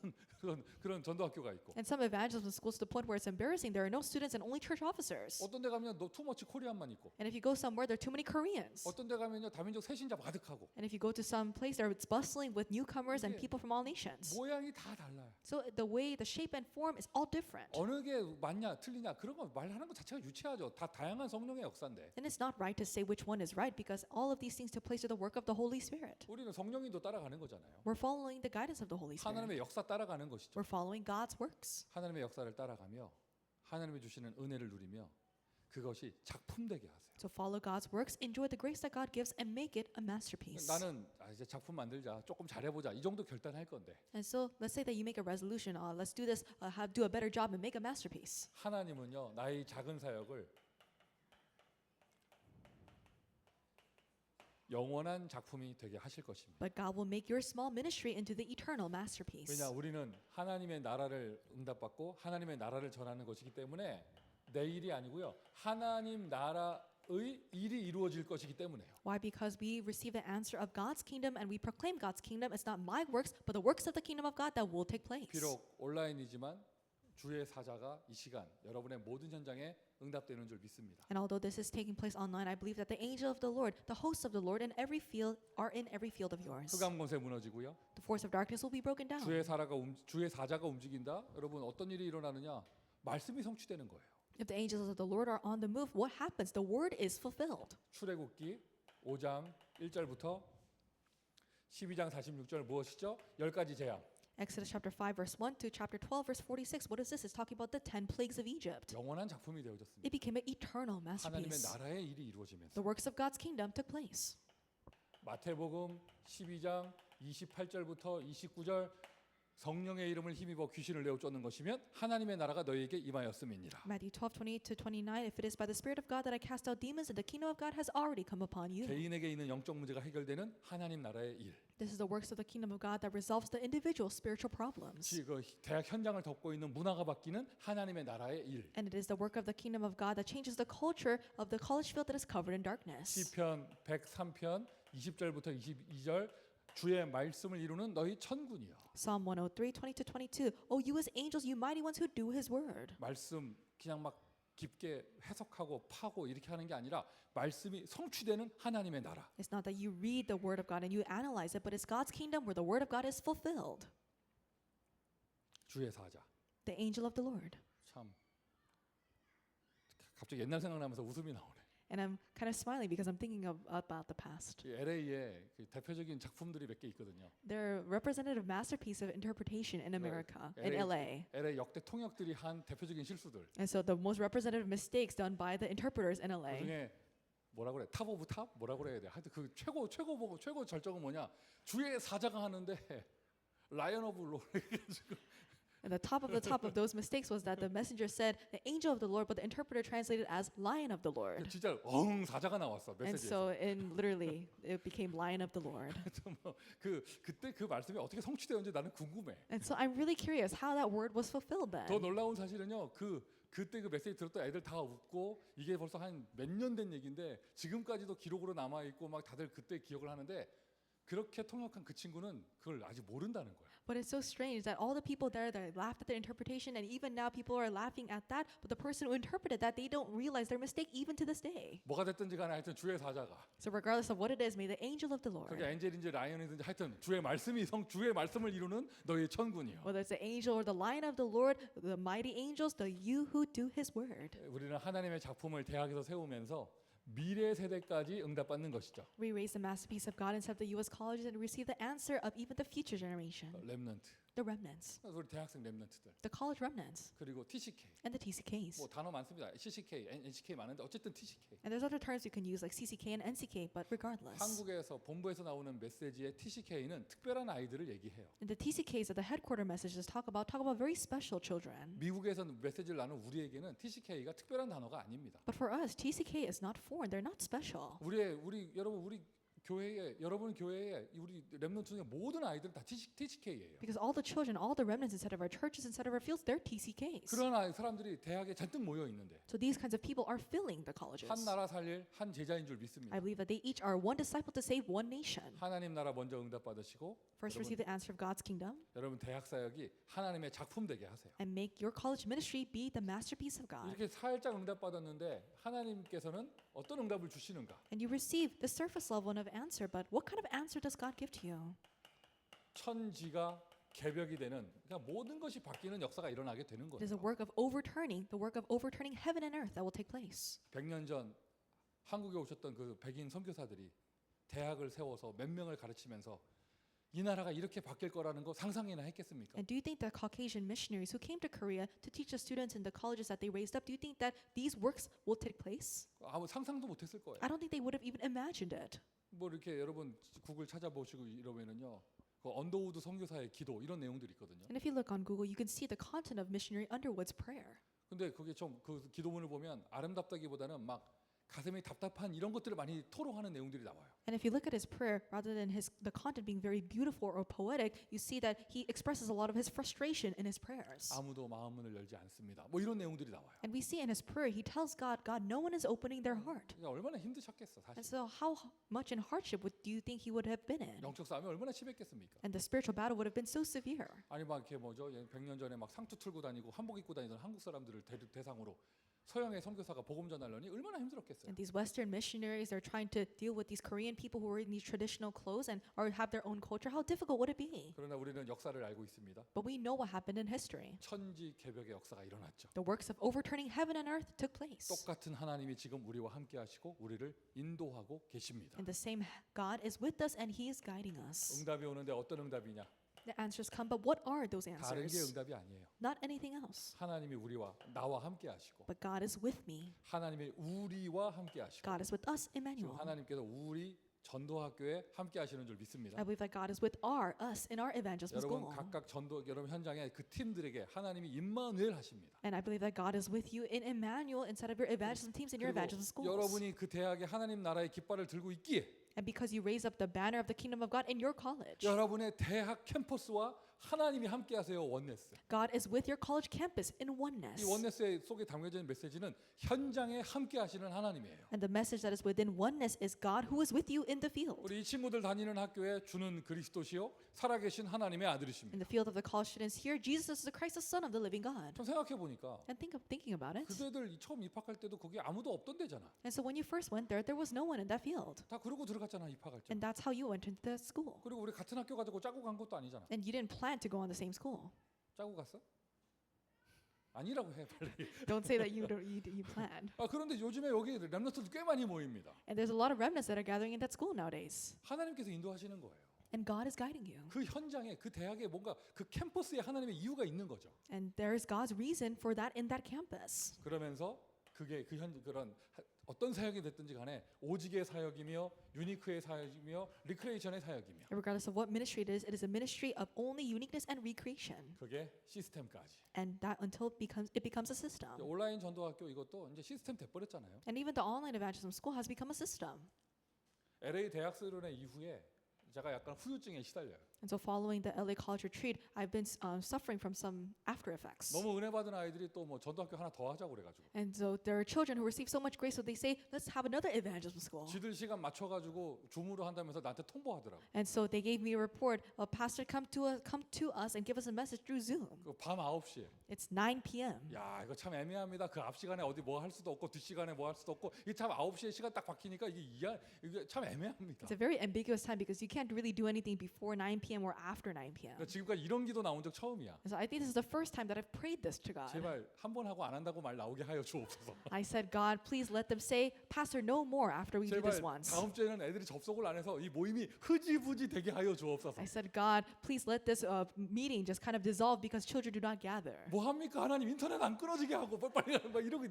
그런 전도학교가 있고, And some evangelism schools to the point where it's embarrassing. There are no students and only church officers. 어떤 데 가면 투머치 코리안만 있고, And if you go somewhere, there are too many Koreans. 어떤 데 가면요, 다민족 세신자 가득하고, And if you go to some place, there it's bustling with newcomers and 이게 people from all nations. 모양이 다 달라요. So the way, the shape and form is all different. 어느 게 맞냐, 틀리냐 그런 거 말하는 거 자체가 유치하죠. 다 다양한 성령의 역사인데. And it's not right to say which one is right because all of these things took place through the work of the Holy Spirit. 우리는 성령님도 따라가는 거잖아요. We're following the guidance of the Holy Spirit. 하나님의 역사 따라가는 것이죠. We're following God's works. 하나님의 역사를 따라가며 하나님이 주시는 은혜를 누리며 그것이 작품 되게 하세요. So follow God's works, enjoy the grace that God gives, and make it a masterpiece. 나는 이제 작품 만들자, 조금 잘해보자 이 정도 결단할 건데 And so let's say that you make a resolution, let's do this, do a better job and make a masterpiece. 하나님은요 나의 작은 사역을 영원한 작품이 되게 하실 것입니다. But God will make your small ministry into the eternal masterpiece. 왜냐 우리는 하나님의 나라를 응답받고 하나님의 나라를 전하는 것이기 때문에 내 일이 아니고요 하나님 나라의 일이 이루어질 것이기 때문에요. Why? Because we receive the answer of God's kingdom and we proclaim God's kingdom. It's not my works, but the works of the kingdom of God that will take place. 비록 온라인이지만 주의 사자가 이 시간 여러분의 모든 현장에 응답되는 줄 믿습니다. And although this is taking place online, I believe that the angel of the Lord, the hosts of the Lord in every field are in every field of yours. 흑암 권세 무너지고요. The force of darkness will be broken down. 주의 사자가 움직인다. 여러분 어떤 일이 일어나느냐? 말씀이 성취되는 거예요. If the angels of the Lord are on the move, what happens? The word is fulfilled. 출애굽기 5장 1절부터 12장 46절 무엇이죠? 10가지 재앙. Exodus chapter 5 verse 1 to chapter 12 verse 46. What is this? It's talking about the 10 plagues of Egypt. 영원한 작품이 되어졌습니다. It became an eternal 하나님의 masterpiece. 나라의 일이 이루어지면서 The works of God's kingdom took place. 마태복음 12장 28절부터 29절 성령의 이름을 힘입어 귀신을 내어 쫓는 것이면 하나님의 나라가 너희에게 임하였음이니라. Matthew 12:28 to 29. If it is by the Spirit of God that I cast out demons, and the kingdom of God has already come upon you. 개인에게 있는 영적 문제가 해결되는 하나님 나라의 일. This is the works of the kingdom of God that resolves the individual spiritual problems. 그 대학 현장을 덮고 있는 문화가 바뀌는 하나님의 나라의 일. And it is the work of the kingdom of God that changes the culture of the college field that is covered in darkness. 시편 103편 20절부터 22절 주의 말씀을 이루는 너희 천군이여. Psalm 103, 20 to 22. Oh, you as angels, you mighty ones who do his word. 말씀 그냥 막 깊게 해석하고 파고 이렇게 하는 게 아니라 말씀이 성취되는 하나님의 나라. It's not that you read the word of God and you analyze it, but it's God's kingdom where the word of God is fulfilled. 주의 사자. The angel of the Lord. 참 갑자기 옛날 생각나면서 웃음이 나오네. And I'm kind of smiling because I'm thinking about the past. LA에 그 대표적인 작품들이 몇 개 있거든요. There are representative masterpiece of interpretation in America, in LA. LA 역대 통역들이 한 대표적인 실수들. And so the most representative mistakes done by the interpreters in LA. 그중에 뭐라 그래? 탑 오브 탑? 뭐라 그래야 돼? 하여튼 그 최고 절정은 뭐냐? 주의 사자가 하는데 라이언 오브 로드 And the top of those mistakes was that the messenger said the angel of the Lord, but the interpreter translated as lion of the Lord. 진짜 사자가 나왔어 And 메시지에서. so in literally it became lion of the Lord. 그때 그 말씀이 어떻게 성취되었는지 나는 궁금해. And so I'm really curious how that word was fulfilled then. 더 놀라운 사실은요. 그때 그 메시지 들었던 애들 다 웃고 이게 벌써 한 몇 년 된 얘기인데 지금까지도 기록으로 남아 있고 막 다들 그때 기억을 하는데 그렇게 통역한 그 친구는 그걸 아직 모른다는 거야. But it's so strange that all the people there that laughed at the interpretation, and even now people are laughing at that, but the person who interpreted that, they don't realize their mistake even to this day. 뭐가 됐든지 간에 하여튼 주의 사자가 So regardless of what it is, may the angel of the Lord, 그게 엔젤인지 라이언이든지 하여튼 주의 말씀을 이루는 너희 천군이요. whether it's the angel or the lion of the Lord, the mighty angels, the you who do his word. 우리는 하나님의 작품을 대학에서 세우면서 미래 세대까지 응답받는 것이죠. We raise the masterpiece of God inside the U.S. colleges and receive the answer of even the future generation, 렘넌트. the remnants, 우리 대학생 렘넌트들. the college remnants, 그리고 TCK. and the TCKs. 뭐 단어 많습니다. CCK, NCK 많은데 어쨌든 TCK. And there's other terms you can use like CCK and NCK, but regardless. 한국에서 본부에서 나오는 메시지의 TCK는 특별한 아이들을 얘기해요. And the TCKs at the headquarter messages talk about very special children. 미국에서는 메시지를 나눈 우리에게는 TCK가 특별한 단어가 아닙니다. But for us, TCK is not foreign. They're not special. 우리 교회에 여러분 교회에 우리 렘넌트 중에 모든 아이들은 다 TCK예요. Because all the children, all the remnants inside of our churches, inside of our fields, they're TCKs. 그런 사람들이 대학에 잔뜩 모여 있는데 So these kinds of people are filling the colleges. 한 나라 살릴 한 제자인 줄 믿습니다. I believe that they each are one disciple to save one nation. 하나님 나라 먼저 응답 받으시고 First receive the answer of God's kingdom 여러분 대학 사역이 하나님의 작품 되게 하세요. and make your college ministry be the masterpiece of God. 이렇게 살짝 응답 받았는데 하나님께서는 어떤 응답을 주시는가? And you receive the surface level of answer, but what kind of answer does God give to you? 천지가 개벽이 되는 그러니까 모든 것이 바뀌는 역사가 일어나게 되는 It is a 거예요. work of overturning, the work of overturning heaven and earth that will take place. 100년 전 한국에 오셨던 그 백인 선교사들이 대학을 세워서 몇 명을 가르치면서 이 나라가 이렇게 바뀔 거라는 거 상상이나 했겠습니까? And do you think that Caucasian missionaries who came to Korea to teach the students in the colleges that they raised up, do you think that these works will take place? 아무 상상도 못했을 거예요. I don't think they would have even imagined it. 뭐 이렇게 여러분 구글 찾아보시고 이러면은요, 그 언더우드 선교사의 기도 이런 내용들이 있거든요. And if you look on Google, you can see the content of missionary Underwood's prayer. 근데 그게 좀 그 기도문을 보면 아름답다기보다는 막 가슴이 답답한 이런 것들을 많이 토로하는 내용들이 나와요. And if you look at his prayer, rather than the content being very beautiful or poetic, you see that he expresses a lot of his frustration in his prayers. 아무도 마음 문을 열지 않습니다. 뭐 이런 내용들이 나와요. And we see in his prayer, he tells God, no one is opening their heart. 그러니까 얼마나 힘드셨겠어 And 사실. so how much in hardship do you think he would have been in? 영적 싸움이 얼마나 심했겠습니까? And the spiritual battle would have been so severe. 아니 막 이렇게 뭐죠? 100년 전에 막 상투 틀고 다니고 한복 입고 다니던 한국 사람들을 대상으로 서양의 선교사가 복음 전하려니 얼마나 힘들었겠어요. And these Western missionaries are trying to deal with these Korean people who are in these traditional clothes and or have their own culture. How difficult would it be? 그러나 우리는 역사를 알고 있습니다. But we know what happened in history. 천지 개벽의 역사가 일어났죠. The works of overturning heaven and earth took place. 똑같은 하나님이 지금 우리와 함께 하시고 우리를 인도하고 계십니다. And the same God is with us and he is guiding us. 응답이 오는데 어떤 응답이냐? The answers come, but what are those 다른 게 answers? 응답이 아니에요. Not anything else. 하나님이 나와 함께 하시고 But God is with me. 하나님이 우리와 함께 하시고 God is with us, 지금 Emmanuel. 하나님께서 우리 전도학교에 함께 하시는 줄 믿습니다. I believe that God is with us in our evangelism 여러분 school. 각각 여러분 현장에 그 팀들에게 하나님이 임마누엘 하십니다. And I believe that God is with you in Emmanuel inside of your evangelism teams and your 그리고 evangelism schools. 여러분이 그 대학에 하나님 나라의 깃발을 들고 있기에 And because you raise up the banner of the kingdom of God in your college. 여러분의 대학 캠퍼스와 하나님이 함께 하세요. 원네스. God is with your college campus in oneness. 이 원네스 속에 담겨진 메시지는 현장에 함께 하시는 하나님이에요. And the message that is within oneness is God who is with you in the field. 우리 이 친구들 다니는 학교에 주는 그리스도시요 살아계신 하나님의 In 아들이십니다. the field of the college students here, Jesus is the Christ, the Son of the living God. 좀 생각해 보니까 And thinking about it. 그대들 처음 입학할 때도 거기 아무도 없던 데잖아. And so when you first went there was no one in that field. 다 그러고 들어갔잖아 입학할 때. And that's how you went into the school. 그리고 우리 같은 학교 가지고 짜고 간 것도 아니잖아. And you didn't plan to go on the same school. 짜고 갔어? 아니라고 해 빨리. Don't say that you planned. 그런데 요즘에 여기 렘넌트들 꽤 많이 모입니다. And there's a lot of remnants that are gathering in that school nowadays. 하나님께서 인도하시는 거예요. And God is guiding you. 그 현장에 그 대학에 뭔가 그 캠퍼스에 하나님의 이유가 있는 거죠. And there is God's reason for that in that campus. 그러면서 그게 그런 어떤 사역이 됐든지 간에 오직의 사역이며 유니크의 사역이며 리크레이션의 사역이며 And regardless of what ministry it is a ministry of only uniqueness and recreation. 그게 시스템까지. And that until it becomes a system. 온라인 전도학교 이것도 이제 시스템 돼버렸잖아요. And even the online evangelism school has become a system. LA 대학 수련회 이후에 제가 약간 후유증에 시달려요. And so following the LA College retreat, I've been suffering from some after effects. 너무 은혜 받은 아이들이 또 뭐 전도학교 하나 더 하자고 그래가지고 And so there are children who receive so much grace, so they say, let's have another evangelism school. 지들 시간 맞춰가지고 줌으로 한다면서 나한테 통보하더라고. And so they gave me a report, Pastor, come to us and give us a message through Zoom. 그 밤 9시에. It's 9 p.m. 야 이거 참 애매합니다. 그 앞 시간에 어디 뭐 할 수도 없고 뒷 시간에 뭐 할 수도 없고 이게 참 9시에 시간 딱 바뀌니까 이게 참 애매합니다. It's a very ambiguous time because you can't really do anything before 9 p.m. or after 9 p.m. 그러니까 지금까지 이런 기도 나온 적 처음이야. And so I think this is the first time that I've prayed this to God. 제발 한 번 하고 안 한다고 말 나오게 하여 주옵소서. I said, God, please let them say, Pastor, no more after we do 제발 this once. 다음 주에는 애들이 접속을 안 해서 이 모임이 흐지부지 되게 하여 주옵소서. I said, God, please let this meeting just kind of dissolve because children do not gather. 뭐 합니까 하나님 인터넷 안 끊어지게 하고 빨리 막 이러고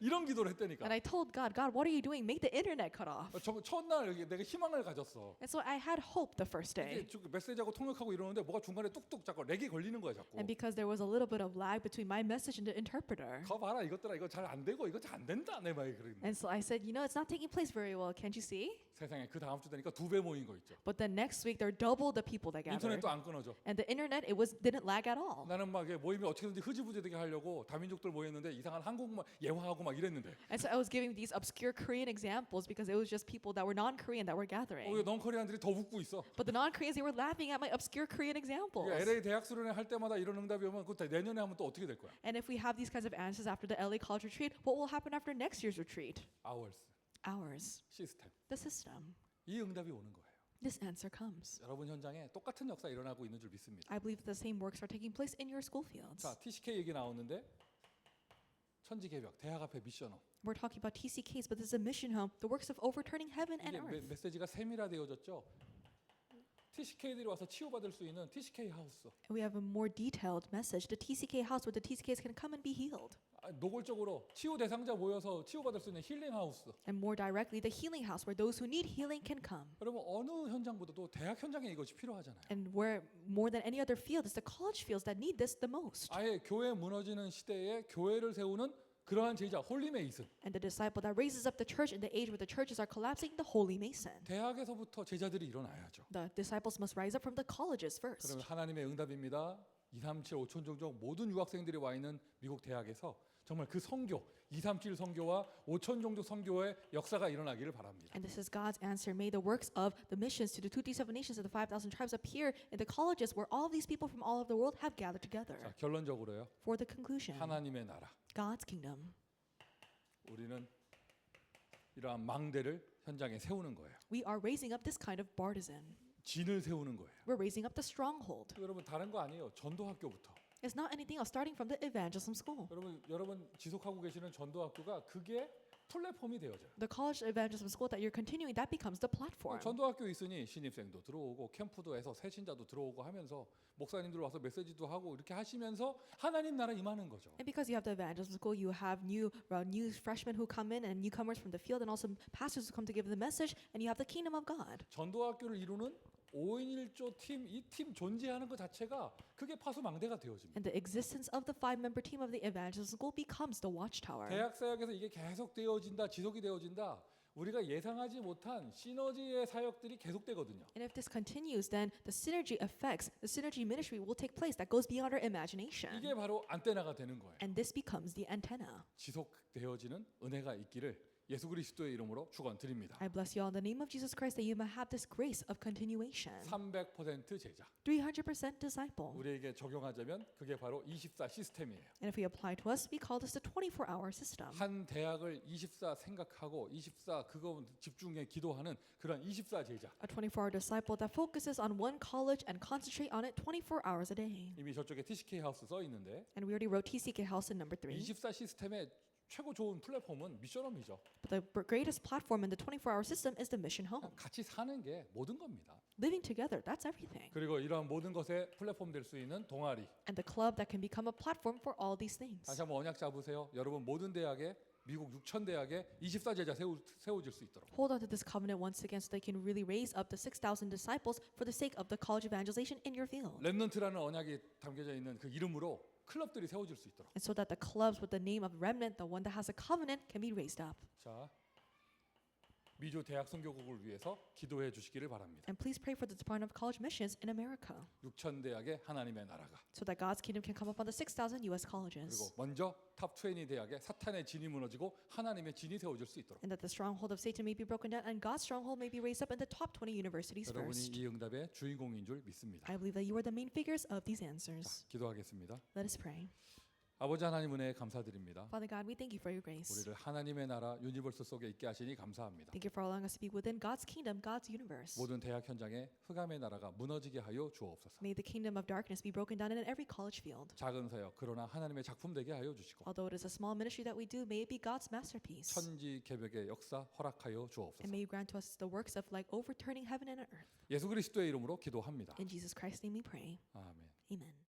이런 기도를 했다니까. And I told God, God, what are you doing? Make the internet cut off. 첫날 내가 희망을 가졌어. And so I had hope the first day. 이게 메시지하고 통역하고 이러는데 뭐가 중간에 뚝뚝 자꾸 렉이 걸리는 거야 자꾸. And because there was a little bit of lag between my message and the interpreter. 거 봐라 이것들아 이거 잘 안 되고 이거 잘 안 된다 내 말이 그러는데. And so I said, it's not taking place very well. Can't you see? 세상에 그 다음 주 되니까 2배 모인 거 있죠. But then next week, there are double the people that gathered. 인터넷도 안 끊어져. And the internet, didn't lag at all. 나는 막 모임이 어떻게든지 흐지부지 되게 하려고 다민족들 모였는데 이상한 한국말 예화하고 막 이랬는데. And so I was giving these obscure Korean examples because it was just people that were non-Korean that were gathering. 넌 코리안들이 더 웃고 있어. But the non-Koreans, they were laughing at my obscure Korean examples. LA 대학 수련회 할 때마다 이런 응답이 오면 그 내년에 하면 또 어떻게 될 거야? And if we have these kinds of answers after the LA College retreat, what will happen after next year's retreat? Hours Ours, 시스템. the system. 이 응답이 오는 거예요. This answer comes. 여러분 현장에 똑같은 역사 일어나고 있는 줄 믿습니다. I believe the same works are taking place in your school fields. 자, TCK 얘기 나오는데 천지개벽 대학 앞에 미션홈. We're talking about TCKs, but this is a mission home, the works of overturning heaven and 이게 earth. 메시지가 세밀화되어졌죠. TCK들이 와서 치유받을 수 있는 TCK 하우스. And we have a more detailed message, the TCK house where the TCKs can come and be healed. 노골적으로 치유 대상자 모여서 치유받을 수 있는 힐링 하우스. And more directly, the healing house where those who need healing can come. 여러분 어느 현장보다도 대학 현장에 이것이 필요하잖아요. And where more than any other field, it's the college fields that need this the most. 아예 교회 무너지는 시대에 교회를 세우는 그러한 제자 홀리 메이슨. And the disciple that raises up the church in the age where the churches are collapsing, the holy mason. 대학에서부터 제자들이 일어나야죠. The disciples must rise up from the colleges first. 그러면 하나님의 응답입니다. 237 5천 종족 모든 유학생들이 와 있는 미국 대학에서 정말 그 선교 237 선교와 5천 종족 선교의 역사가 일어나기를 바랍니다. And this is God's answer. May the works of the missions to the 237 nations of the 5,000 tribes appear in the colleges where all these people from all over the world have gathered together. 자, 결론적으로요. For the conclusion, 하나님의 나라. God's kingdom. 우리는 이러한 망대를 현장에 세우는 거예요. We are raising up this kind of partisan. 진을 세우는 거예요. We're raising up the stronghold. 여러분 다른 거 아니에요. 전도학교부터. It's not anything else starting from the evangelism school. 여러분 지속하고 계시는 전도학교가 그게 플랫폼이 되어져요. The college evangelism school that you're continuing, that becomes the platform. 전도학교 있으니 신입생도 들어오고 캠프도 해서 새신자도 들어오고 하면서 목사님들 와서 메시지도 하고 이렇게 하시면서 하나님 나라 임하는 거죠. And because you have the evangelism school, you have new freshmen who come in and newcomers from the field and also pastors who come to give the message, and you have the kingdom of God. 전도학교를 이루는 5인 1조 팀, 이 팀 존재하는 것 자체가 그게 파수망대가 되어집니다. And the existence of the 5-member team of the evangelism school becomes the watchtower. 대학 사역에서 이게 계속 되어진다, 지속이 되어진다. 우리가 예상하지 못한 시너지의 사역들이 계속되거든요. And if this continues, then the synergy effects, the synergy ministry will take place that goes beyond our imagination. 이게 바로 안테나가 되는 거예요. And this becomes the antenna. 지속되어지는 은혜가 있기를 예수 그리스도의 이름으로 축원드립니다. I bless you all in the name of Jesus Christ that you may have this grace of continuation. 300% 제자. 300% disciple. 우리에게 적용하자면 그게 바로 24 시스템이에요. And if we apply to us, we call this the 24-hour system. 한 대학을 24 생각하고 24 그거 집중해 기도하는 그런 24 제자. A 24-hour disciple that focuses on one college and concentrate on it 24 hours a day. 이미 저쪽에 TCK 하우스 써 있는데 And we already wrote TCK House in number 3. 24 시스템의 최고 좋은 플랫폼은 미션홈이죠. But the greatest platform in the 24-hour system is the mission home. 같이 사는 게 모든 겁니다. Living together, that's everything. 그리고 이러한 모든 것에 플랫폼 될 수 있는 동아리. And the club that can become a platform for all these things. 다시 한번 언약 잡으세요. 여러분 모든 대학에 미국 6천 대학에 24 제자 세워질 수 있도록. Hold on to this covenant once again so they can really raise up the 6,000 disciples for the sake of the college evangelization in your field. 렘넌트라는 언약이 담겨져 있는 그 이름으로 클럽들이 세워질 수 있도록. And so that the clubs with the name of remnant, the one that has a covenant, can be raised up. 자, 미주 대학 선교국을 위해서 기도해 주시기를 바랍니다. And please pray for the Department of College Missions in America 6천 대학의 하나님의 나라가, so that God's kingdom can come upon the 6,000 U.S. colleges. 그리고 먼저 탑 20 대학의 사탄의 진이 무너지고 하나님의 진이 세워질 수 있도록 And that the stronghold of Satan may be broken down and God's stronghold may be raised up in the top 20 universities 여러분이 first. 이 응답의 주인공인 줄 믿습니다. I believe that you are the main figures of these 자, answers. 기도하겠습니다. Let us pray. 아버지 하나님 은혜에 감사드립니다. Father God, we thank you for your grace. 우리를 하나님의 나라 유니버스 속에 있게 하시니 감사합니다. Thank you for allowing us to be within God's kingdom, God's universe. 모든 대학 현장에 흑암의 나라가 무너지게 하여 주옵소서. May the kingdom of darkness be broken down in every college field. 작은 사역 그러나 하나님의 작품 되게 하여 주시고 Although it is a small ministry that we do, may it be God's masterpiece. 천지 개벽의 역사 허락하여 And 주옵소서. may you grant to us the works of like overturning heaven and earth. 예수 그리스도의 이름으로 기도합니다. In Jesus Christ's name we pray. 아멘. Amen.